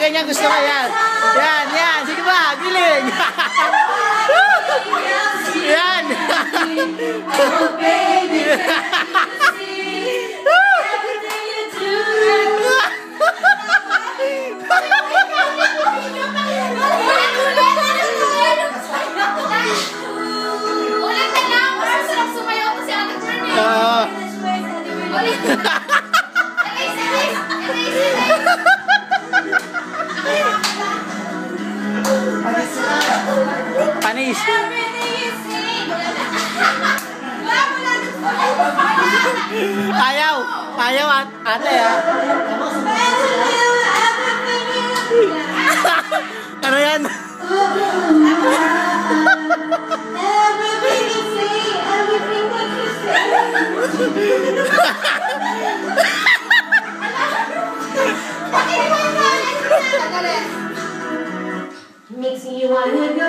ganyan gusto ko yan. Yan, yan. Sige ba, giling. Yan. Panis. Ayaw. Ayaw ate ha. Ano yan? Makes you wanna go.